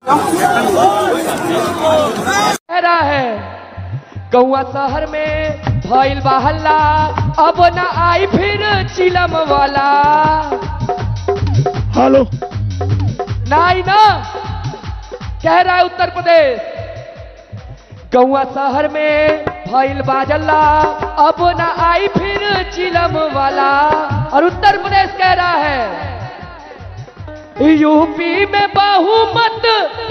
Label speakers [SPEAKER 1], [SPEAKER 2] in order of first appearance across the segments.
[SPEAKER 1] कह रहा है गौआ शहर में भइल बा हल्ला, अब न आई फिर चिलम वाला।
[SPEAKER 2] हेलो
[SPEAKER 1] नहीं ना, कह रहा है उत्तर प्रदेश गौआ शहर में भइल बा हल्ला, अब न आई फिर चिलम वाला। और उत्तर प्रदेश कह रहा है यूपी में बहुमत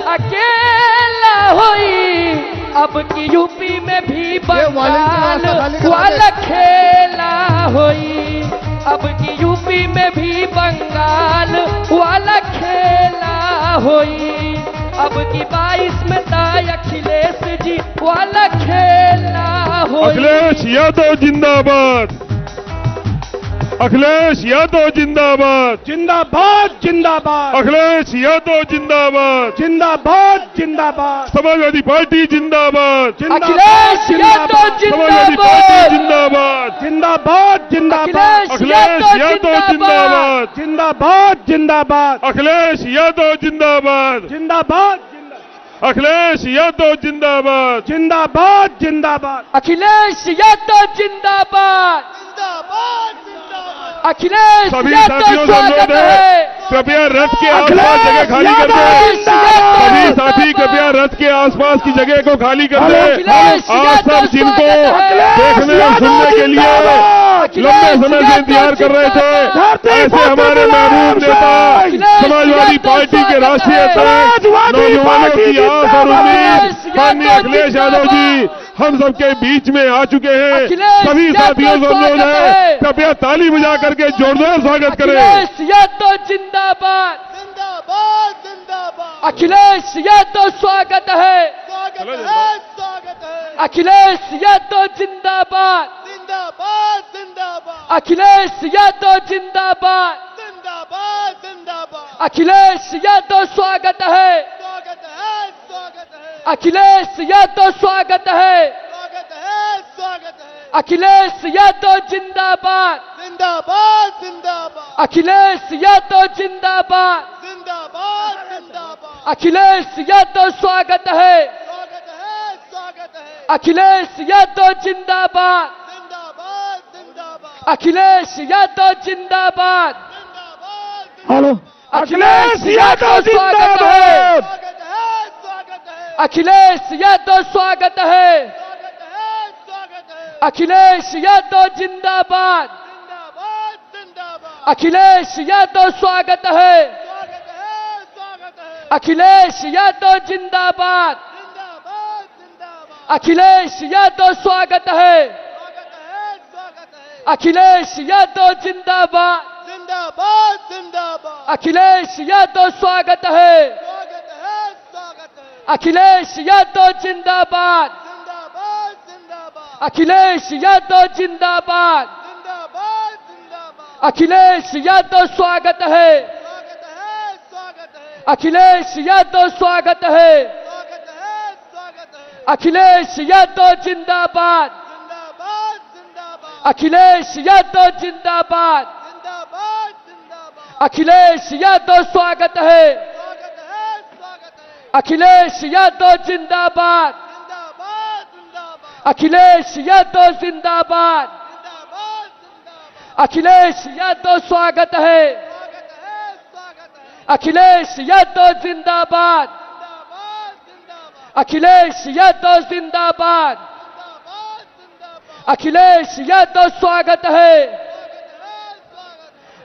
[SPEAKER 1] अकेला होई, अब की यूपी में भी बंगाल वाला खेला होई, अब की यूपी में भी बंगाल वाला खेला होई, अब की 22 में ताय अखिलेश जी वाला खेला होई।
[SPEAKER 2] अखिलेश यादव जिंदाबाद, अखिलेश यादव जिंदाबाद,
[SPEAKER 3] जिंदाबाद जिंदाबाद,
[SPEAKER 2] अखिलेश यादव जिंदाबाद,
[SPEAKER 3] जिंदाबाद जिंदाबाद,
[SPEAKER 2] समाजवादी पार्टी जिंदाबाद,
[SPEAKER 1] अखिलेश यादव
[SPEAKER 2] समाजवादी पार्टी
[SPEAKER 1] जिंदाबाद,
[SPEAKER 2] जिंदाबाद,
[SPEAKER 3] जिंदाबाद जिंदाबाद,
[SPEAKER 2] अखिलेश यादव जिंदाबाद,
[SPEAKER 3] जिंदाबाद जिंदाबाद,
[SPEAKER 2] अखिलेश यादव जिंदाबाद,
[SPEAKER 3] जिंदाबाद,
[SPEAKER 2] अखिलेश यादव जिंदाबाद,
[SPEAKER 3] जिंदाबाद जिंदाबाद,
[SPEAKER 1] अखिलेश यादव जिंदाबाद, अखिलेश
[SPEAKER 2] सभी
[SPEAKER 1] यादव
[SPEAKER 2] साथियों से अनुरोध
[SPEAKER 1] स्वागत
[SPEAKER 2] है
[SPEAKER 1] है।
[SPEAKER 2] कृपया रथ के आसपास जगह खाली कर दें। सभी साथी कृपया रथ के आसपास की जगह को खाली कर दें। आज सब जिनको देखने और सुनने के लिए लंबे समय से इंतजार कर रहे थे, ऐसे हमारे महबूब नेता समाजवादी पार्टी के राष्ट्रीय अध्यक्ष, नौजवानों की आस और उम्मीद माननीय अखिलेश यादव जी हम सबके बीच में आ चुके हैं। सभी साथियों से अनुरोध है कृपया ताली बजा करके जोरदार स्वागत करें।
[SPEAKER 1] अखिलेश यादव जिंदाबाद,
[SPEAKER 3] जिंदाबाद जिंदाबाद,
[SPEAKER 1] अखिलेश यादव स्वागत है,
[SPEAKER 3] स्वागत है स्वागत है,
[SPEAKER 1] अखिलेश यादव जिंदाबाद,
[SPEAKER 3] जिंदाबाद जिंदाबाद,
[SPEAKER 1] अखिलेश यादव जिंदाबाद,
[SPEAKER 3] जिंदाबाद जिंदाबाद,
[SPEAKER 1] अखिलेश यादव स्वागत है,
[SPEAKER 3] स्वागत है स्वागत है,
[SPEAKER 1] अखिलेश यादव स्वागत है,
[SPEAKER 3] स्वागत है स्वागत है,
[SPEAKER 1] अखिलेश यादव जिंदाबाद,
[SPEAKER 3] जिंदाबाद जिंदाबाद,
[SPEAKER 1] अखिलेश यादव जिंदाबाद,
[SPEAKER 3] जिंदाबाद जिंदाबाद,
[SPEAKER 1] अखिलेश यादव स्वागत है,
[SPEAKER 3] स्वागत है स्वागत है,
[SPEAKER 1] अखिलेश यादव जिंदाबाद,
[SPEAKER 3] जिंदाबाद जिंदाबाद,
[SPEAKER 1] अखिलेश यादव जिंदाबाद,
[SPEAKER 3] जिंदाबाद,
[SPEAKER 2] हेलो
[SPEAKER 1] अखिलेश यादव स्वागत है,
[SPEAKER 3] स्वागत है स्वागत है,
[SPEAKER 1] अखिलेश यादव स्वागत है,
[SPEAKER 3] स्वागत है स्वागत है,
[SPEAKER 1] अखिलेश यादव जिंदाबाद,
[SPEAKER 3] जिंदाबाद जिंदाबाद,
[SPEAKER 1] अखिलेश यादव स्वागत है,
[SPEAKER 3] स्वागत है स्वागत है,
[SPEAKER 1] अखिलेश यादव जिंदाबाद,
[SPEAKER 3] जिंदाबाद जिंदाबाद,
[SPEAKER 1] अखिलेश यादव स्वागत है,
[SPEAKER 3] स्वागत है स्वागत है,
[SPEAKER 1] अखिलेश यादव जिंदाबाद,
[SPEAKER 3] जिंदाबाद जिंदाबाद,
[SPEAKER 1] अखिलेश यादव स्वागत है,
[SPEAKER 3] स्वागत है स्वागत है,
[SPEAKER 1] अखिलेश यादव जिंदाबाद,
[SPEAKER 3] जिंदाबाद जिंदाबाद,
[SPEAKER 1] अखिलेश यादव जिंदाबाद,
[SPEAKER 3] जिंदाबाद जिंदाबाद,
[SPEAKER 1] अखिलेश यादव स्वागत है,
[SPEAKER 3] स्वागत है स्वागत है,
[SPEAKER 1] अखिलेश यादव स्वागत है,
[SPEAKER 3] स्वागत है स्वागत है,
[SPEAKER 1] अखिलेश यादव जिंदाबाद,
[SPEAKER 3] जिंदाबाद जिंदाबाद,
[SPEAKER 1] अखिलेश यादव जिंदाबाद,
[SPEAKER 3] जिंदाबाद जिंदाबाद,
[SPEAKER 1] अखिलेश यादव स्वागत है,
[SPEAKER 3] स्वागत है स्वागत है,
[SPEAKER 1] अखिलेश यादव जिंदाबाद,
[SPEAKER 3] जिंदाबाद जिंदाबाद,
[SPEAKER 1] अखिलेश यादव जिंदाबाद,
[SPEAKER 3] जिंदाबाद जिंदाबाद,
[SPEAKER 1] अखिलेश यादव स्वागत है,
[SPEAKER 3] स्वागत है स्वागत है,
[SPEAKER 1] अखिलेश यादव जिंदाबाद,
[SPEAKER 3] जिंदाबाद जिंदाबाद,
[SPEAKER 1] अखिलेश यादव जिंदाबाद,
[SPEAKER 3] जिंदाबाद जिंदाबाद,
[SPEAKER 1] अखिलेश यादव स्वागत है,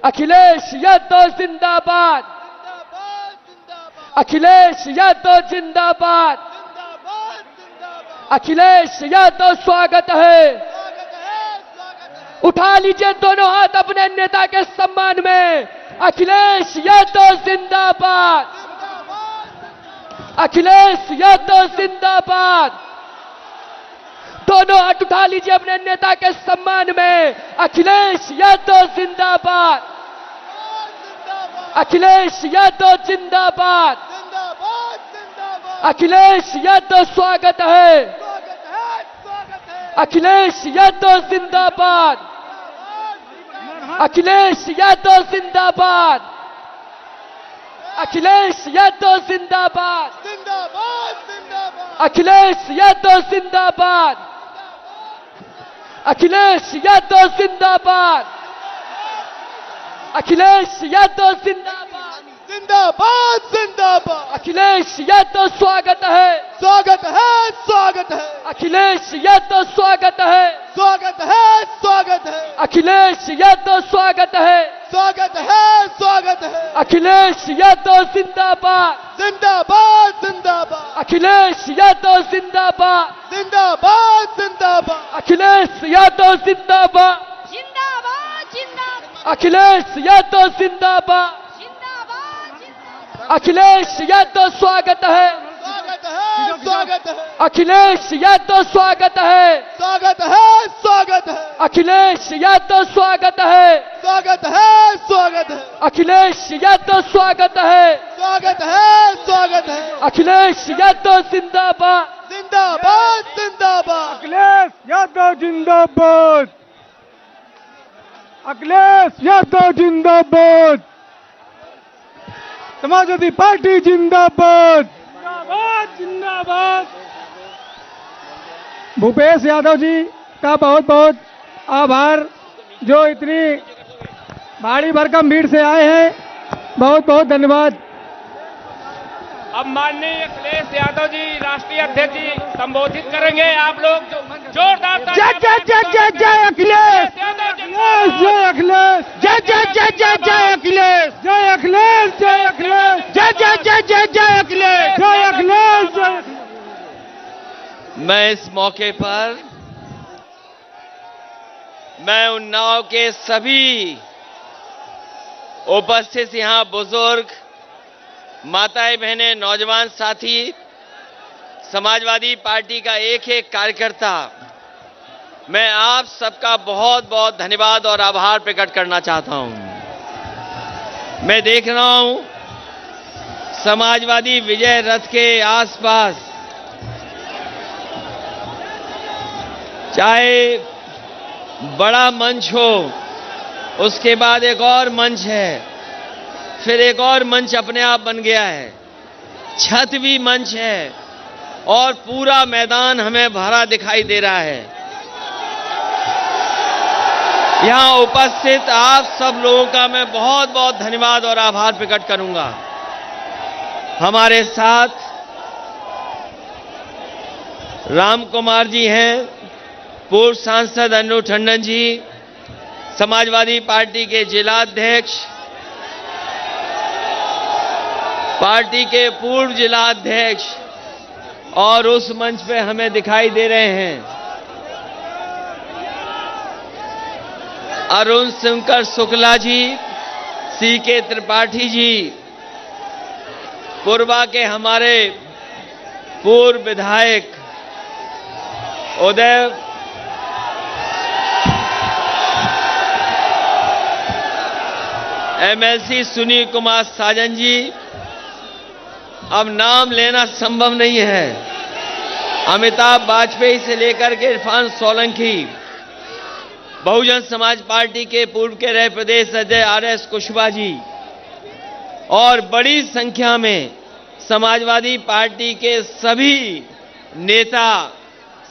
[SPEAKER 1] अखिलेश यादव जिंदाबाद,
[SPEAKER 3] जिंदाबाद जिंदाबाद,
[SPEAKER 1] अखिलेश यादव जिंदाबाद,
[SPEAKER 3] जिंदाबाद जिंदाबाद,
[SPEAKER 1] अखिलेश यादव स्वागत है।
[SPEAKER 3] स्वागत है स्वागत है,
[SPEAKER 1] उठा लीजिए दोनों हाथ अपने नेता के सम्मान में। अखिलेश यादव जिंदाबाद, अखिलेश यादव जिंदाबाद। दोनों हाथ उठा लीजिए अपने नेता के सम्मान में। अखिलेश यादव जिंदाबाद, अखिलेश यादव जिंदाबाद,
[SPEAKER 3] जिंदाबाद जिंदाबाद,
[SPEAKER 1] अखिलेश यादव स्वागत है,
[SPEAKER 3] स्वागत है स्वागत है,
[SPEAKER 1] अखिलेश यादव जिंदाबाद, अखिलेश यादव जिंदाबाद, अखिलेश यादव जिंदाबाद,
[SPEAKER 3] जिंदाबाद जिंदाबाद,
[SPEAKER 1] अखिलेश यादव जिंदाबाद, अखिलेश यादव जिंदाबाद, अखिलेश यादव जिंदाबाद,
[SPEAKER 3] जिंदाबाद जिंदाबाद,
[SPEAKER 1] अखिलेश यादव स्वागत है,
[SPEAKER 3] स्वागत है स्वागत है,
[SPEAKER 1] अखिलेश यादव स्वागत है,
[SPEAKER 3] स्वागत है स्वागत है,
[SPEAKER 1] अखिलेश यादव स्वागत है,
[SPEAKER 3] स्वागत है स्वागत है,
[SPEAKER 1] अखिलेश यादव जिंदाबाद,
[SPEAKER 3] जिंदाबाद जिंदाबाद,
[SPEAKER 1] अखिलेश यादव जिंदाबाद,
[SPEAKER 3] जिंदाबाद जिंदाबाद,
[SPEAKER 1] अखिलेश यादव जिंदाबाद,
[SPEAKER 4] जिंदाबाद जिंदाबाद
[SPEAKER 1] अखिलेश यादव जिंदाबाद,
[SPEAKER 4] जिंदाबाद जिंदाबाद
[SPEAKER 1] अखिलेश यादव स्वागत है,
[SPEAKER 3] स्वागत है स्वागत है,
[SPEAKER 1] अखिलेश यादव स्वागत है,
[SPEAKER 3] स्वागत है स्वागत है,
[SPEAKER 1] अखिलेश यादव स्वागत है,
[SPEAKER 3] स्वागत है स्वागत है,
[SPEAKER 1] अखिलेश यादव स्वागत है,
[SPEAKER 3] स्वागत है स्वागत है,
[SPEAKER 1] अखिलेश यादव जिंदाबाद,
[SPEAKER 3] जिंदाबाद जिंदाबाद,
[SPEAKER 5] अखिलेश यादव जिंदाबाद, अखिलेश यादव जिंदाबाद, समाजवादी पार्टी जिंदाबाद, जिंदाबाद जिंदाबाद। भूपेश यादव जी का बहुत बहुत आभार, जो इतनी भारी भरकम भीड़ से आए हैं, बहुत बहुत धन्यवाद।
[SPEAKER 6] अब माननीय अखिलेश यादव जी राष्ट्रीय अध्यक्ष जी संबोधित करेंगे। आप लोग जोरदार
[SPEAKER 5] जय जय जय जय जय अखिलेश, जय अखिलेश, जय जय जय जय जय अखिलेश, जय अखिलेश, जय अखिलेश, जय जय जय जय जय अखिलेश, जय अखिलेश, जय।
[SPEAKER 7] मैं इस मौके पर मैं उन्नाव के सभी उपस्थित यहाँ बुजुर्ग, माताएं, बहनें, नौजवान साथी, समाजवादी पार्टी का एक एक कार्यकर्ता, मैं आप सबका बहुत बहुत धन्यवाद और आभार प्रकट करना चाहता हूं। मैं देख रहा हूं समाजवादी विजय रथ के आसपास चाहे बड़ा मंच हो, उसके बाद एक और मंच है, फिर एक और मंच अपने आप बन गया है, छत भी मंच है और पूरा मैदान हमें भरा दिखाई दे रहा है। यहां उपस्थित आप सब लोगों का मैं बहुत बहुत धन्यवाद और आभार प्रकट करूंगा। हमारे साथ राम कुमार जी हैं, पूर्व सांसद अनु टंडन जी, समाजवादी पार्टी के जिलाध्यक्ष, पार्टी के पूर्व जिलाध्यक्ष, और उस मंच पे हमें दिखाई दे रहे हैं अरुण शंकर शुक्ला जी, सीके त्रिपाठी जी, पूर्वा के हमारे पूर्व विधायक उदय एमएलसी सुनील कुमार साजन जी, अब नाम लेना संभव नहीं है, अमिताभ वाजपेयी से लेकर के इरफान सोलंकी, बहुजन समाज पार्टी के पूर्व के रहे प्रदेश अध्यक्ष आरएस कुशवाहा जी, और बड़ी संख्या में समाजवादी पार्टी के सभी नेता,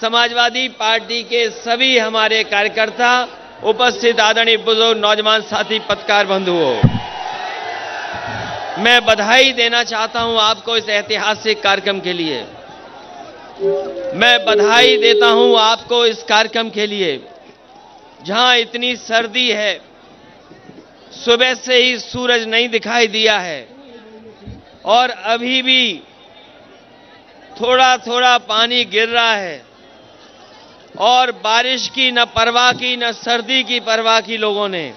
[SPEAKER 7] समाजवादी पार्टी के सभी हमारे कार्यकर्ता, उपस्थित आदरणीय बुजुर्ग, नौजवान साथी, पत्रकार बंधुओं, मैं बधाई देना चाहता हूं आपको इस ऐतिहासिक कार्यक्रम के लिए। मैं बधाई देता हूं आपको इस कार्यक्रम के लिए, जहां इतनी सर्दी है, सुबह से ही सूरज नहीं दिखाई दिया है और अभी भी थोड़ा थोड़ा पानी गिर रहा है, और बारिश की न परवाह की, न सर्दी की परवाह की लोगों ने।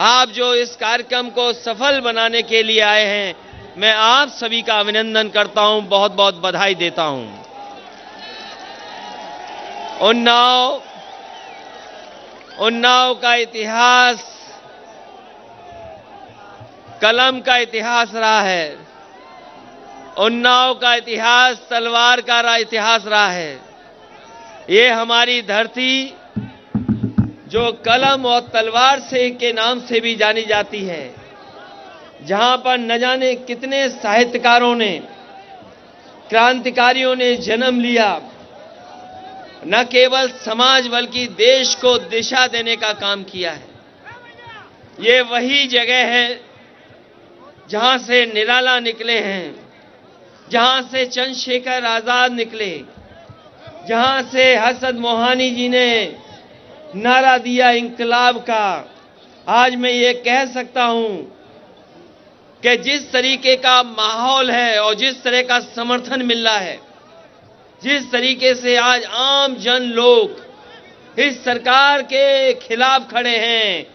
[SPEAKER 7] आप जो इस कार्यक्रम को सफल बनाने के लिए आए हैं, मैं आप सभी का अभिनंदन करता हूं, बहुत बहुत बधाई देता हूं। उन्नाव का इतिहास कलम का इतिहास रहा है, उन्नाव का इतिहास तलवार का इतिहास रहा है। ये हमारी धरती जो कलम और तलवार से के नाम से भी जानी जाती है, जहां पर न जाने कितने साहित्यकारों ने, क्रांतिकारियों ने जन्म लिया, न केवल समाज बल्कि देश को दिशा देने का काम किया है। ये वही जगह है जहां से निराला निकले हैं, जहां से चंद्रशेखर आजाद निकले, जहां से हसरत मोहानी जी ने नारा दिया इंकलाब का। आज मैं ये कह सकता हूं कि जिस तरीके का माहौल है और जिस तरह का समर्थन मिल रहा है, जिस तरीके से आज आम जन लोग इस सरकार के खिलाफ खड़े हैं,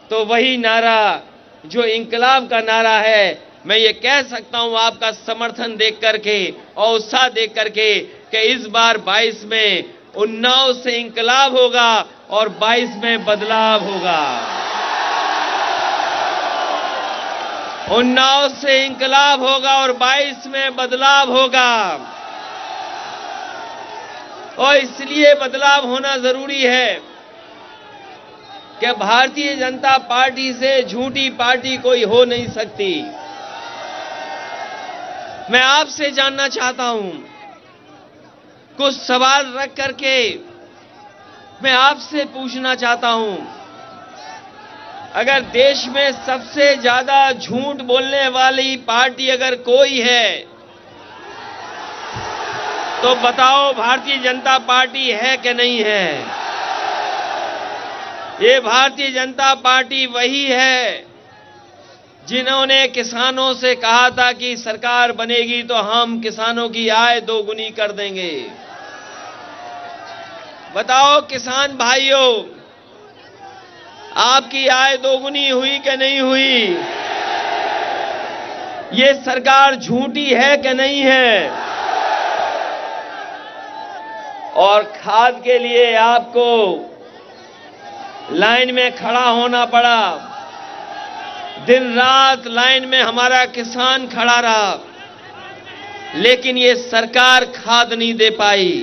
[SPEAKER 7] तो वही नारा जो इंकलाब का नारा है, मैं ये कह सकता हूं आपका समर्थन देख करके और उत्साह देख करके कि इस बार 22 में उन्नाव से इंकलाब होगा और 22 में बदलाव होगा। उन्नाव से इंकलाब होगा और 22 में बदलाव होगा। और इसलिए बदलाव होना जरूरी है कि भारतीय जनता पार्टी से झूठी पार्टी कोई हो नहीं सकती। मैं आपसे जानना चाहता हूं, कुछ सवाल रख करके मैं आपसे पूछना चाहता हूं, अगर देश में सबसे ज्यादा झूठ बोलने वाली पार्टी अगर कोई है तो बताओ भारतीय जनता पार्टी है कि नहीं है? ये भारतीय जनता पार्टी वही है जिन्होंने किसानों से कहा था कि सरकार बनेगी तो हम किसानों की आय दोगुनी कर देंगे। बताओ किसान भाइयों, आपकी आय दोगुनी हुई कि नहीं हुई? ये सरकार झूठी है कि नहीं है? और खाद के लिए आपको लाइन में खड़ा होना पड़ा, दिन रात लाइन में हमारा किसान खड़ा रहा, लेकिन ये सरकार खाद नहीं दे पाई।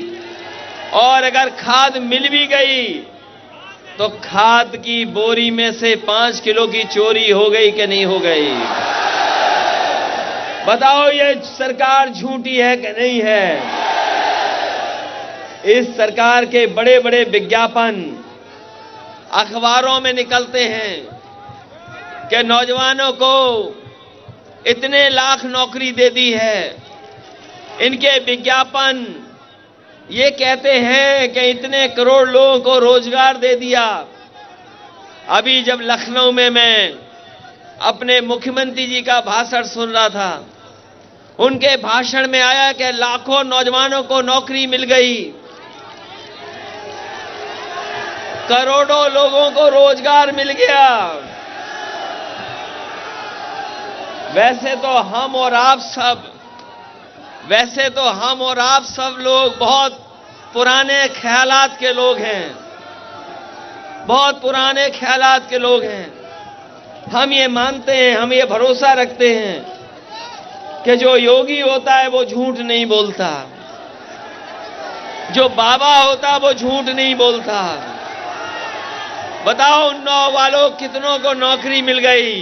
[SPEAKER 7] और अगर खाद मिल भी गई तो खाद की बोरी में से 5 किलो की चोरी हो गई कि नहीं हो गई? बताओ ये सरकार झूठी है कि नहीं है? इस सरकार के बड़े बड़े विज्ञापन अखबारों में निकलते हैं कि नौजवानों को इतने लाख नौकरी दे दी है। इनके विज्ञापन ये कहते हैं कि इतने करोड़ लोगों को रोजगार दे दिया। अभी जब लखनऊ में मैं अपने मुख्यमंत्री जी का भाषण सुन रहा था, उनके भाषण में आया कि लाखों नौजवानों को नौकरी मिल गई, करोड़ों लोगों को रोजगार मिल गया। वैसे तो हम और आप सब लोग बहुत पुराने ख्यालात के लोग हैं, बहुत पुराने ख्यालात के लोग हैं। हम ये मानते हैं, हम ये भरोसा रखते हैं कि जो योगी होता है वो झूठ नहीं बोलता, जो बाबा होता है वो झूठ नहीं बोलता। बताओ उन्नाव वालों कितनों को नौकरी मिल गई,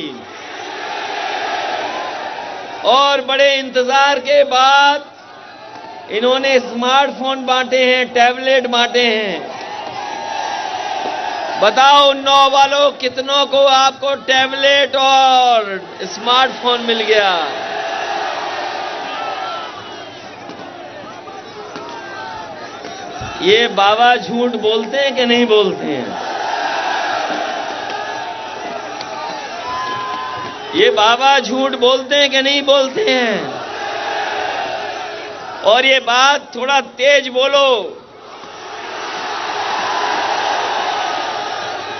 [SPEAKER 7] और बड़े इंतजार के बाद इन्होंने स्मार्टफोन बांटे हैं, टैबलेट बांटे हैं। बताओ उन्नाव वालों कितनों को आपको टैबलेट और स्मार्टफोन मिल गया? ये बाबा झूठ बोलते हैं कि नहीं बोलते हैं? ये बाबा झूठ बोलते हैं कि नहीं बोलते हैं? और ये बात थोड़ा तेज बोलो,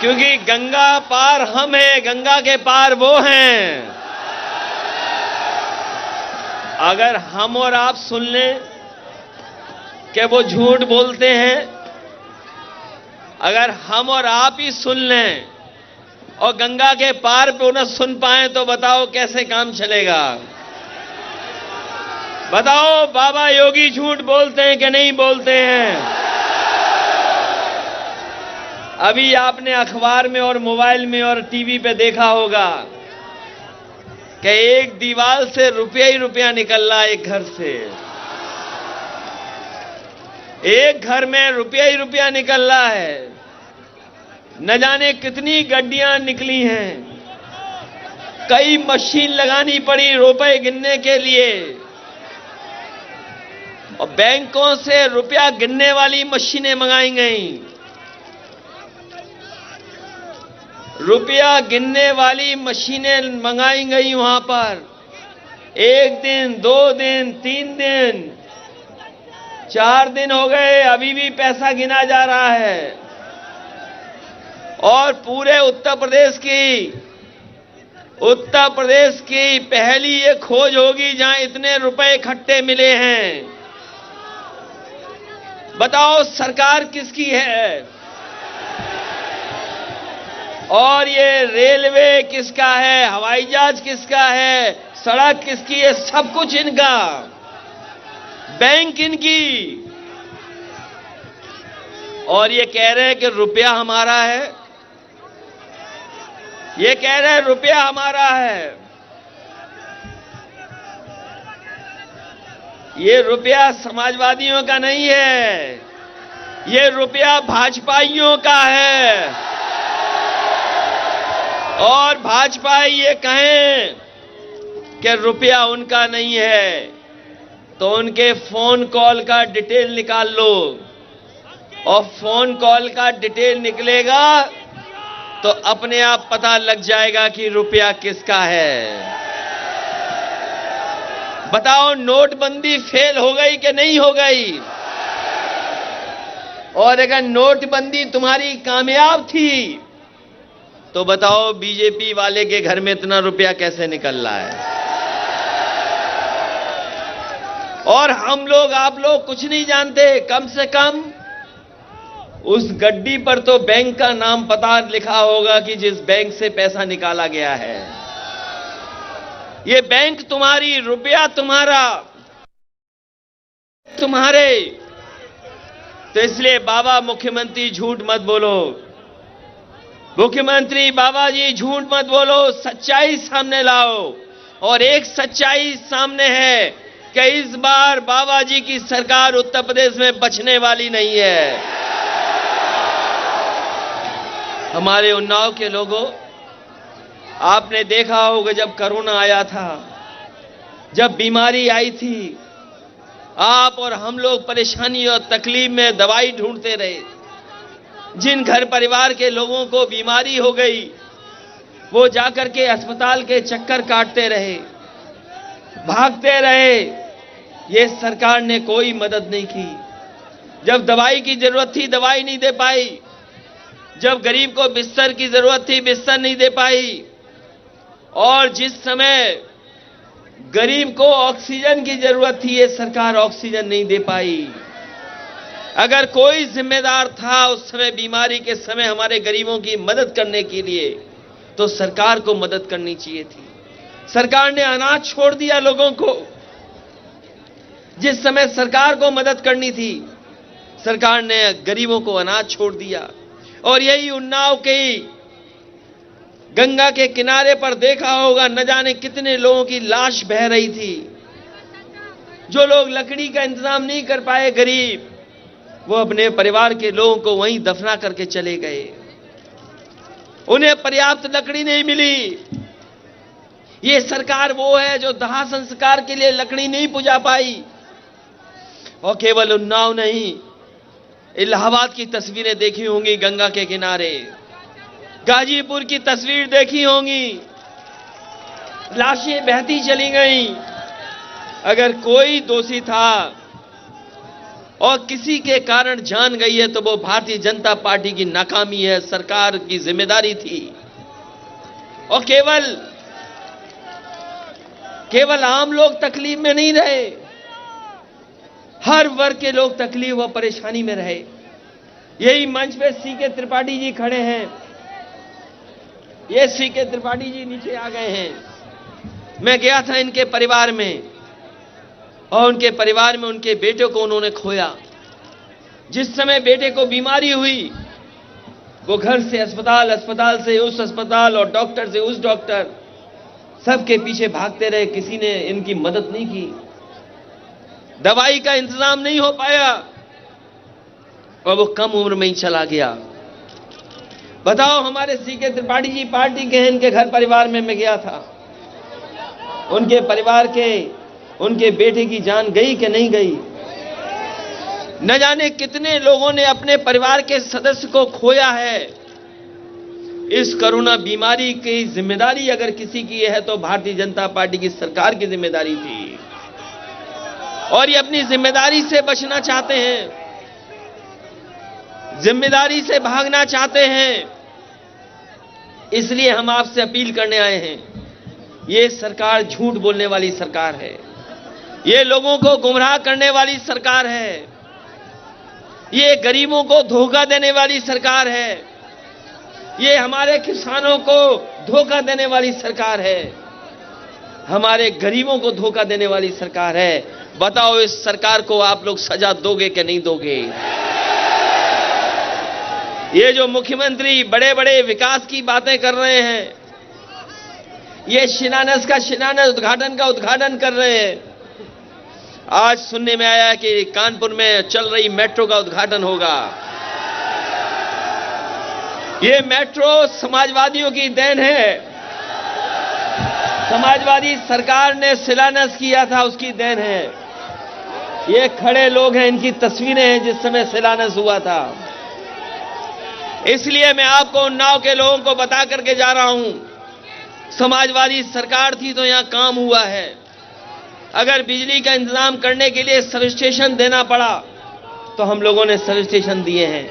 [SPEAKER 7] क्योंकि गंगा पार हम हैं, गंगा के पार वो हैं। अगर हम और आप सुन लें कि वो झूठ बोलते हैं, अगर हम और आप ही सुन लें और गंगा के पार पे उन्हें सुन पाए तो बताओ कैसे काम चलेगा? बताओ बाबा योगी झूठ बोलते हैं कि नहीं बोलते हैं? अभी आपने अखबार में और मोबाइल में और टीवी पे देखा होगा कि एक दीवार से रुपया ही रुपया निकल रहा है एक घर से। एक घर में रुपया ही रुपया निकल रहा है। न जाने कितनी गड्डियां निकली हैं, कई मशीन लगानी पड़ी रुपए गिनने के लिए, और बैंकों से रुपया गिनने वाली मशीनें मंगाई गई। रुपया गिनने वाली मशीनें मंगाई गई वहां पर। 1 दिन, 2 दिन, 3 दिन, 4 दिन हो गए, अभी भी पैसा गिना जा रहा है। और पूरे उत्तर प्रदेश की पहली ये खोज होगी जहां इतने रुपए इकट्ठे मिले हैं। बताओ सरकार किसकी है? और ये रेलवे किसका है, हवाई जहाज किसका है, सड़क किसकी है? सब कुछ इनका, बैंक इनकी। और ये कह रहे हैं कि रुपया हमारा है। ये कह रहे हैं रुपया हमारा है। ये रुपया समाजवादियों का नहीं है, ये रुपया भाजपाइयों का है। और भाजपा ये कहें कि रुपया उनका नहीं है तो उनके फोन कॉल का डिटेल निकाल लो, और फोन कॉल का डिटेल निकलेगा तो अपने आप पता लग जाएगा कि रुपया किसका है। बताओ नोटबंदी फेल हो गई कि नहीं हो गई? और अगर नोटबंदी तुम्हारी कामयाब थी तो बताओ बीजेपी वाले के घर में इतना रुपया कैसे निकल रहा है? और हम लोग, आप लोग कुछ नहीं जानते। कम से कम उस गड्डी पर तो बैंक का नाम पता लिखा होगा कि जिस बैंक से पैसा निकाला गया है। ये बैंक तुम्हारी, रुपया तुम्हारा, तुम्हारे। तो इसलिए बाबा मुख्यमंत्री झूठ मत बोलो। मुख्यमंत्री बाबा जी झूठ मत बोलो, सच्चाई सामने लाओ। और एक सच्चाई सामने है कि इस बार बाबा जी की सरकार उत्तर प्रदेश में बचने वाली नहीं है। हमारे उन्नाव के लोगों, आपने देखा होगा जब कोरोना आया था, जब बीमारी आई थी, आप और हम लोग परेशानी और तकलीफ में दवाई ढूंढते रहे। जिन घर परिवार के लोगों को बीमारी हो गई वो जाकर के अस्पताल के चक्कर काटते रहे, भागते रहे। ये सरकार ने कोई मदद नहीं की। जब दवाई की जरूरत थी दवाई नहीं दे पाई, जब गरीब को बिस्तर की जरूरत थी बिस्तर नहीं दे पाई, और जिस समय गरीब को ऑक्सीजन की जरूरत थी ये सरकार ऑक्सीजन नहीं दे पाई। अगर कोई जिम्मेदार था उस समय बीमारी के समय हमारे गरीबों की मदद करने के लिए तो सरकार को मदद करनी चाहिए थी। सरकार ने अनाज छोड़ दिया लोगों को। जिस समय सरकार को मदद करनी थी सरकार ने गरीबों को अनाज छोड़ दिया। और यही उन्नाव के गंगा के किनारे पर देखा होगा, न जाने कितने लोगों की लाश बह रही थी। जो लोग लकड़ी का इंतजाम नहीं कर पाए गरीब, वो अपने परिवार के लोगों को वहीं दफना करके चले गए। उन्हें पर्याप्त लकड़ी नहीं मिली। ये सरकार वो है जो दाह संस्कार के लिए लकड़ी नहीं पुजा पाई। और केवल उन्नाव नहीं, इलाहाबाद की तस्वीरें देखी होंगी गंगा के किनारे, गाजीपुर की तस्वीर देखी होंगी, लाशें बहती चली गई। अगर कोई दोषी था और किसी के कारण जान गई है तो वो भारतीय जनता पार्टी की नाकामी है, सरकार की जिम्मेदारी थी। और केवल आम लोग तकलीफ में नहीं रहे, हर वर्ग के लोग तकलीफ और परेशानी में रहे। यही मंच पे सीके त्रिपाठी जी खड़े हैं। ये सीके त्रिपाठी जी नीचे आ गए हैं। मैं गया था इनके परिवार में, और उनके परिवार में उनके बेटे को उन्होंने खोया। जिस समय बेटे को बीमारी हुई वो घर से अस्पताल, अस्पताल से उस अस्पताल और डॉक्टर से उस डॉक्टर, सबके पीछे भागते रहे, किसी ने इनकी मदद नहीं की। दवाई का इंतजाम नहीं हो पाया और वो कम उम्र में ही चला गया। बताओ, हमारे सीके त्रिपाठी जी पार्टी के हैं, इनके घर परिवार में मैं गया था। उनके परिवार के, उनके बेटे की जान गई कि नहीं गई? न जाने कितने लोगों ने अपने परिवार के सदस्य को खोया है। इस कोरोना बीमारी की जिम्मेदारी अगर किसी की है तो भारतीय जनता पार्टी की सरकार की जिम्मेदारी थी, और ये अपनी जिम्मेदारी से बचना चाहते हैं, जिम्मेदारी से भागना चाहते हैं। इसलिए हम आपसे अपील करने आए हैं, ये सरकार झूठ बोलने वाली सरकार है, ये लोगों को गुमराह करने वाली सरकार है, ये गरीबों को धोखा देने वाली सरकार है, ये हमारे किसानों को धोखा देने वाली सरकार है, हमारे गरीबों को धोखा देने वाली सरकार है। बताओ, इस सरकार को आप लोग सजा दोगे कि नहीं दोगे? ये जो मुख्यमंत्री बड़े बड़े विकास की बातें कर रहे हैं, ये शिलान्यास का शिलान्यास, उद्घाटन का उद्घाटन कर रहे हैं। आज सुनने में आया कि कानपुर में चल रही मेट्रो का उद्घाटन होगा। ये मेट्रो समाजवादियों की देन है, समाजवादी सरकार ने शिलान्यास किया था, उसकी देन है। ये खड़े लोग हैं, इनकी तस्वीरें हैं जिस समय शिलान्यास हुआ था। इसलिए मैं आपको उन्नाव के लोगों को बता करके जा रहा हूं, समाजवादी सरकार थी तो यहां काम हुआ है। अगर बिजली का इंतजाम करने के लिए सब स्टेशन देना पड़ा तो हम लोगों ने सब स्टेशन दिए हैं।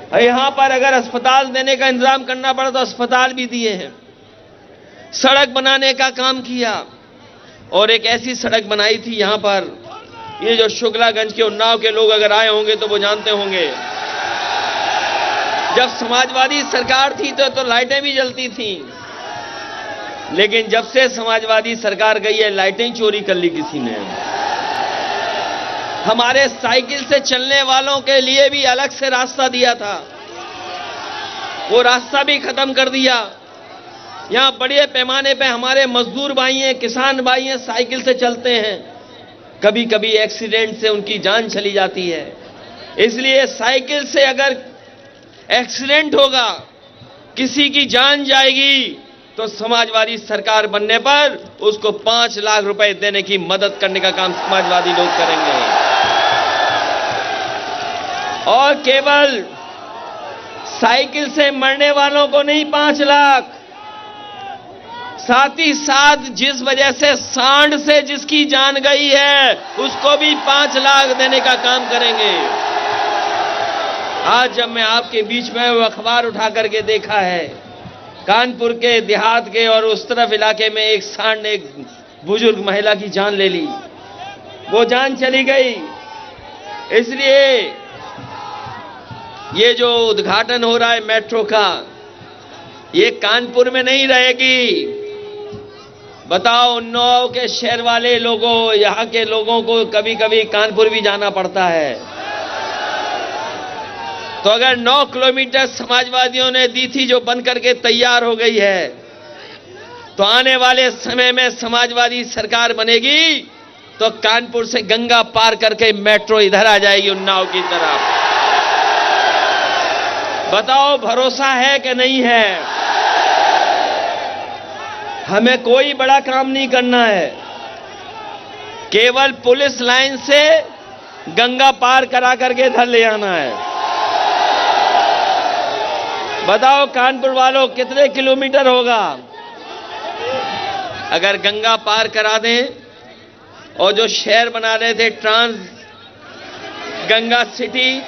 [SPEAKER 7] और यहां पर अगर अस्पताल देने का इंतजाम करना पड़ा तो अस्पताल भी दिए हैं। सड़क बनाने का काम किया, और एक ऐसी सड़क बनाई थी यहां पर, ये जो शुक्लागंज के उन्नाव के लोग अगर आए होंगे तो वो जानते होंगे, जब समाजवादी सरकार थी तो लाइटें भी जलती थी, लेकिन जब से समाजवादी सरकार गई है लाइटें चोरी कर ली किसी ने। हमारे साइकिल से चलने वालों के लिए भी अलग से रास्ता दिया था, वो रास्ता भी खत्म कर दिया। यहां बड़े पैमाने पे हमारे मजदूर भाई हैं, किसान भाई हैं, साइकिल से चलते हैं, कभी कभी एक्सीडेंट से उनकी जान चली जाती है। इसलिए साइकिल से अगर एक्सीडेंट होगा, किसी की जान जाएगी, तो समाजवादी सरकार बनने पर उसको 5 लाख रुपए देने की मदद करने का काम समाजवादी लोग करेंगे। और केवल साइकिल से मरने वालों को नहीं 5 लाख, साथ ही साथ जिस वजह से सांड से जिसकी जान गई है उसको भी 5 लाख देने का काम करेंगे। आज जब मैं आपके बीच में वो अखबार उठा करके देखा है, कानपुर के देहात के और उस तरफ इलाके में एक सांड ने एक बुजुर्ग महिला की जान ले ली, वो जान चली गई। इसलिए ये जो उद्घाटन हो रहा है मेट्रो का, ये कानपुर में नहीं रहेगी। बताओ, उन्नाव के शहर वाले लोगों, यहां के लोगों को कभी कभी कानपुर भी जाना पड़ता है। तो अगर 9 किलोमीटर समाजवादियों ने दी थी जो बन करके तैयार हो गई है, तो आने वाले समय में समाजवादी सरकार बनेगी तो कानपुर से गंगा पार करके मेट्रो इधर आ जाएगी उन्नाव की तरफ। बताओ, भरोसा है कि नहीं है? हमें कोई बड़ा काम नहीं करना है, केवल पुलिस लाइन से गंगा पार करा करके इधर ले आना है। बताओ कानपुर वालों, कितने किलोमीटर होगा? अगर गंगा पार करा दें, और जो शहर बना रहे थे ट्रांस गंगा सिटी,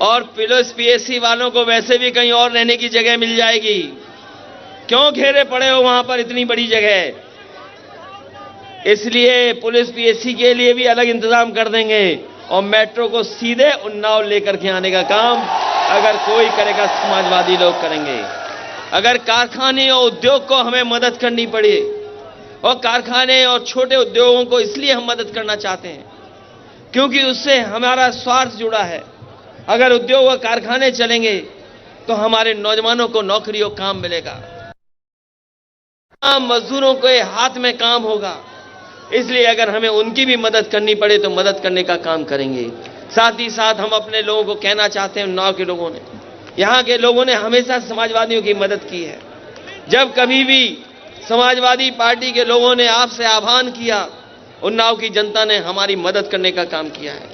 [SPEAKER 7] और पुलिस पीएससी वालों को वैसे भी कहीं और रहने की जगह मिल जाएगी। क्यों घेरे पड़े हो वहां पर इतनी बड़ी जगह? इसलिए पुलिस पीएससी के लिए भी अलग इंतजाम कर देंगे, और मेट्रो को सीधे उन्नाव लेकर के आने का काम अगर कोई करेगा समाजवादी लोग करेंगे। अगर कारखाने और उद्योग को हमें मदद करनी पड़े, और कारखाने और छोटे उद्योगों को इसलिए हम मदद करना चाहते हैं क्योंकि उससे हमारा स्वार्थ जुड़ा है। अगर उद्योग और कारखाने चलेंगे तो हमारे नौजवानों को नौकरी और काम मिलेगा। तमाम मजदूरों के हाथ में काम होगा। इसलिए अगर हमें उनकी भी मदद करनी पड़े तो मदद करने का काम करेंगे। साथ ही साथ हम अपने लोगों को कहना चाहते हैं, उन्नाव के लोगों ने, यहाँ के लोगों ने हमेशा समाजवादियों की मदद की है। जब कभी भी समाजवादी पार्टी के लोगों ने आपसे आह्वान किया, उन्नाव की जनता ने हमारी मदद करने का काम किया है।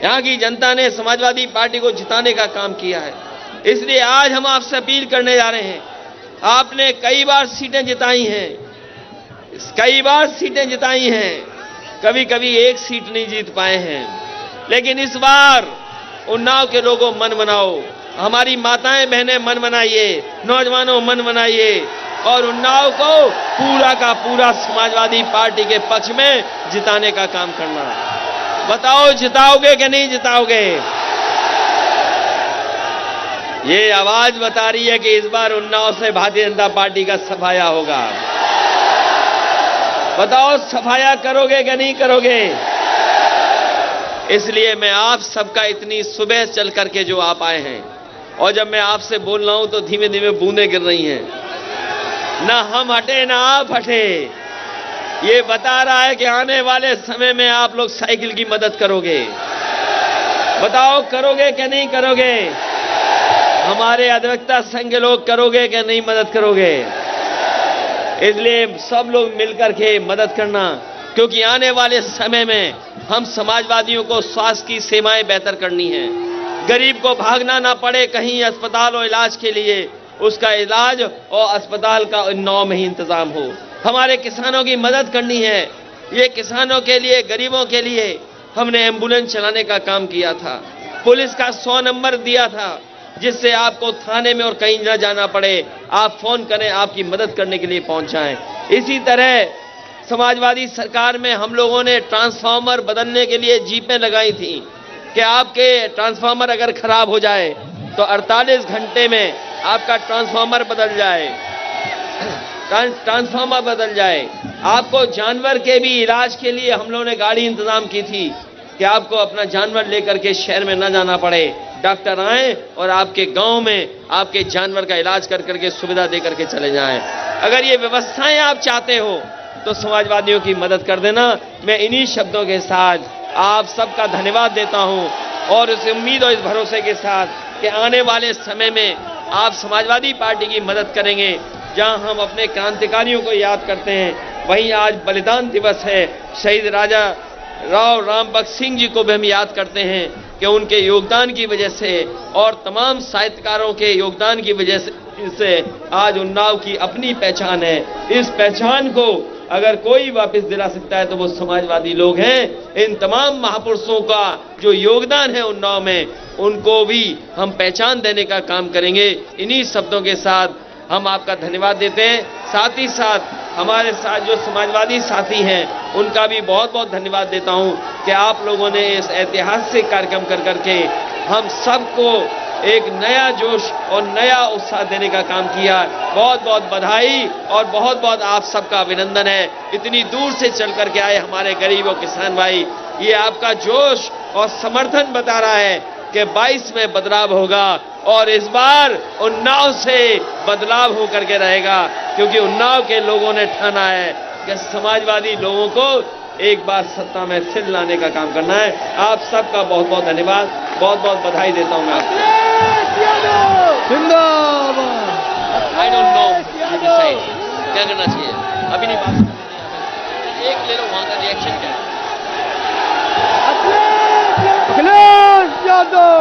[SPEAKER 7] यहाँ की जनता ने समाजवादी पार्टी को जिताने का काम किया है। इसलिए आज हम आपसे अपील करने जा रहे हैं। आपने कई बार सीटें जिताई हैं, कभी कभी एक सीट नहीं जीत पाए हैं, लेकिन इस बार उन्नाव के लोगों मन बनाओ, हमारी माताएं बहनें मन बनाइए, नौजवानों मन बनाइए और उन्नाव को पूरा का पूरा समाजवादी पार्टी के पक्ष में जिताने का काम करना। बताओ जिताओगे कि नहीं जिताओगे? ये आवाज बता रही है कि इस बार उन्नाव से भारतीय जनता पार्टी का सफाया होगा। बताओ सफाया करोगे कि नहीं करोगे? इसलिए मैं आप सबका इतनी सुबह चल करके जो आप आए हैं, और जब मैं आपसे बोल रहा हूं तो धीमे धीमे बूंदें गिर रही हैं। ना हम हटे ना आप हटे, ये बता रहा है कि आने वाले समय में आप लोग साइकिल की मदद करोगे। बताओ करोगे कि नहीं करोगे? हमारे अधिवक्ता संघ के लोग करोगे कि नहीं मदद करोगे? इसलिए सब लोग मिलकर के मदद करना, क्योंकि आने वाले समय में हम समाजवादियों को स्वास्थ्य की सेवाएं बेहतर करनी है। गरीब को भागना ना पड़े कहीं अस्पताल और इलाज के लिए, उसका इलाज और अस्पताल का उन्नाव में ही इंतजाम हो। हमारे किसानों की मदद करनी है। ये किसानों के लिए, गरीबों के लिए हमने एम्बुलेंस चलाने का काम किया था। पुलिस का 100 नंबर दिया था, जिससे आपको थाने में और कहीं न जाना पड़े, आप फोन करें, आपकी मदद करने के लिए पहुंच जाएं। इसी तरह समाजवादी सरकार में हम लोगों ने ट्रांसफार्मर बदलने के लिए जीपें लगाई थी कि आपके ट्रांसफार्मर अगर खराब हो जाए तो 48 घंटे में आपका ट्रांसफार्मर बदल जाए। ट्रांसफार्मर बदल जाए। आपको जानवर के भी इलाज के लिए हम लोगों ने गाड़ी इंतजाम की थी कि आपको अपना जानवर लेकर के शहर में न जाना पड़े, डॉक्टर आए और आपके गांव में आपके जानवर का इलाज कर करके सुविधा दे करके चले जाएं। अगर ये व्यवस्थाएं आप चाहते हो तो समाजवादियों की मदद कर देना। मैं इन्हीं शब्दों के साथ आप सबका धन्यवाद देता हूं और इस उम्मीद और इस भरोसे के साथ कि आने वाले समय में आप समाजवादी पार्टी की मदद करेंगे। जहां हम अपने क्रांतिकारियों को याद करते हैं, वहीं आज बलिदान दिवस है। शहीद राजा राव रामबख्श सिंह जी को भी हम याद करते हैं कि उनके योगदान की वजह से और तमाम साहित्यकारों के योगदान की वजह से आज उन्नाव की अपनी पहचान है। इस पहचान को अगर कोई वापस दिला सकता है तो वो समाजवादी लोग हैं। इन तमाम महापुरुषों का जो योगदान है उन्नाव में, उनको भी हम पहचान देने का काम करेंगे। इन्हीं शब्दों के साथ हम आपका धन्यवाद देते हैं। साथ ही साथ हमारे साथ जो समाजवादी साथी हैं उनका भी बहुत बहुत धन्यवाद देता हूं कि आप लोगों ने इस ऐतिहासिक कार्यक्रम कर करके हम सबको एक नया जोश और नया उत्साह देने का काम किया। बहुत बहुत बधाई और बहुत बहुत आप सबका अभिनंदन है। इतनी दूर से चल करके आए हमारे गरीब और किसान भाई, ये आपका जोश और समर्थन बता रहा है कि 22 में बदलाव होगा और इस बार उन्नाव से बदलाव होकर के रहेगा, क्योंकि उन्नाव के लोगों ने ठाना है कि समाजवादी लोगों को एक बार सत्ता में फिर लाने का काम करना है। आप सबका बहुत बहुत धन्यवाद, बहुत बहुत बधाई देता हूं मैं आपको। आई डोंट नो क्या करना चाहिए, अभी नहीं बात एक ले लो, वहां का रिएक्शन क्या है?
[SPEAKER 5] अखिलेश यादव।